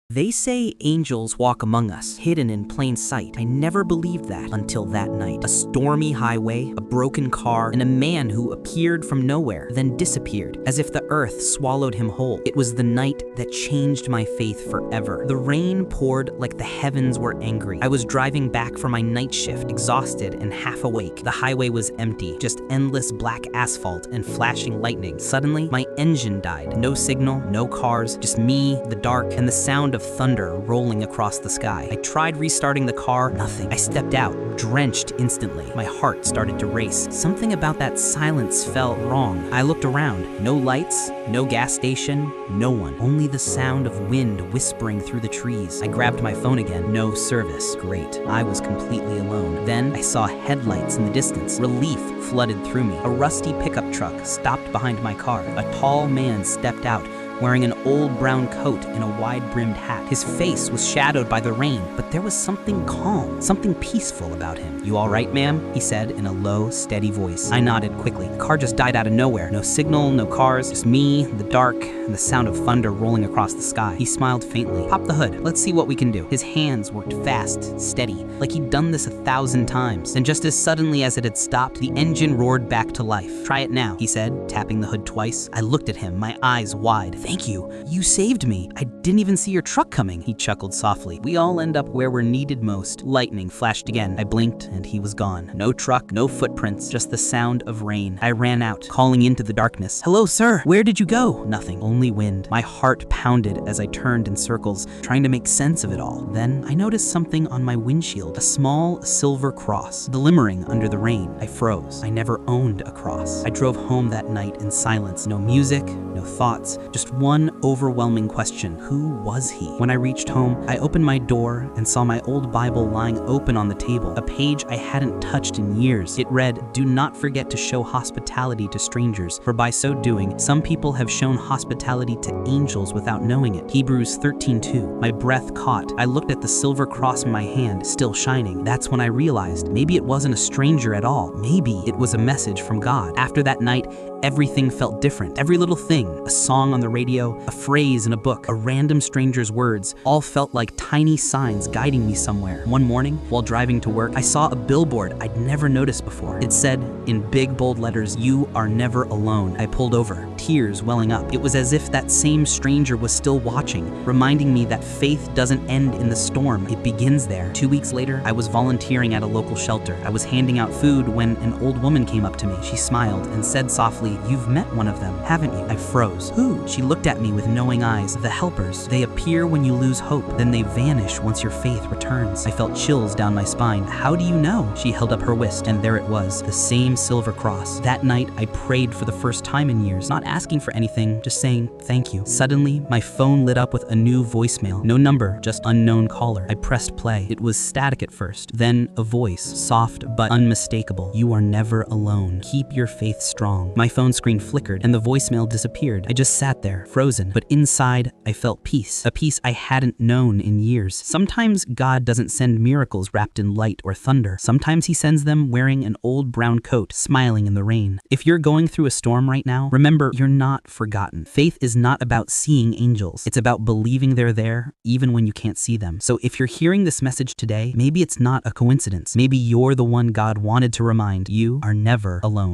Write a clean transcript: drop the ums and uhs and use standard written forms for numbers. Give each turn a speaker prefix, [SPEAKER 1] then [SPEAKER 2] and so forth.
[SPEAKER 1] They say angels walk among us, hidden in plain sight. I never believed that until that night. A stormy highway, a broken car, and a man who appeared from nowhere, then disappeared, as if the earth swallowed him whole. It was the night that changed my faith forever. The rain poured like the heavens were angry. I was driving back from my night shift, exhausted and half awake. The highway was empty, just endless black asphalt and flashing lightning. Suddenly, my engine died. No signal, no cars, just me, the dark, and the sound of thunder rolling across the sky. I tried restarting the car, nothing. I stepped out, drenched instantly. My heart started to race. Something about that silence felt wrong. I looked around. No lights, no gas station, no one. Only the sound of wind whispering through the trees. I grabbed my phone again. No service. Great. I was completely alone. Then I saw headlights in the distance. Relief flooded through me. A rusty pickup truck stopped behind my car. A tall man stepped out, wearing an old brown coat and a wide-brimmed hat. His face was shadowed by the rain, but there was something calm, something peaceful about him. "You all right, ma'am?" he said in a low, steady voice. I nodded quickly. The car just died out of nowhere. No signal, no cars, just me, the dark, and the sound of thunder rolling across the sky. He smiled faintly. "Pop the hood. Let's see what we can do." His hands worked fast, steady, like he'd done this 1,000 times. Then just as suddenly as it had stopped, the engine roared back to life. "Try it now," he said, tapping the hood twice. I looked at him, my eyes wide. "Thank you. You saved me. I didn't even see your truck coming." He chuckled softly. "We all end up where we're needed most." Lightning flashed again. I blinked and he was gone. No truck, no footprints, just the sound of rain. I ran out, calling into the darkness. "Hello, sir. Where did you go?" Nothing, only wind. My heart pounded as I turned in circles, trying to make sense of it all. Then I noticed something on my windshield, a small silver cross, glimmering under the rain. I froze. I never owned a cross. I drove home that night in silence. No music, no thoughts, just one overwhelming question. Who was he? When I reached home, I opened my door and saw my old Bible lying open on the table, a page I hadn't touched in years. It read, "Do not forget to show hospitality to strangers, for by so doing, some people have shown hospitality to angels without knowing it." Hebrews 13:2. My breath caught. I looked at the silver cross in my hand, still shining. That's when I realized maybe it wasn't a stranger at all. Maybe it was a message from God. After that night, everything felt different. Every little thing, a song on the radio, a phrase in a book, a random stranger's words, all felt like tiny signs guiding me somewhere. One morning, while driving to work, I saw a billboard I'd never noticed before. It said, in big bold letters, "You are never alone." I pulled over, tears welling up. It was as if that same stranger was still watching, reminding me that faith doesn't end in the storm, it begins there. 2 weeks later, I was volunteering at a local shelter. I was handing out food when an old woman came up to me. She smiled and said softly, "You've met one of them, haven't you?" I froze. "Who?" She looked at me with knowing eyes. "The helpers. They appear when you lose hope, then they vanish once your faith returns." I felt chills down my spine. "How do you know?" She held up her wrist, and there it was, the same silver cross. That night, I prayed for the first time in years, not asking for anything, just saying thank you. Suddenly, my phone lit up with a new voicemail. No number, just unknown caller. I pressed play. It was static at first, then a voice, soft but unmistakable. "You are never alone. Keep your faith strong." My phone screen flickered, and the voicemail disappeared. I just sat there, frozen, but inside, I felt peace, a peace I hadn't known in years. Sometimes God doesn't send miracles wrapped in light or thunder. Sometimes he sends them wearing an old brown coat, smiling in the rain. If you're going through a storm right now, remember, you're not forgotten. Faith is not about seeing angels. It's about believing they're there, even when you can't see them. So if you're hearing this message today, maybe it's not a coincidence. Maybe you're the one God wanted to remind you are never alone.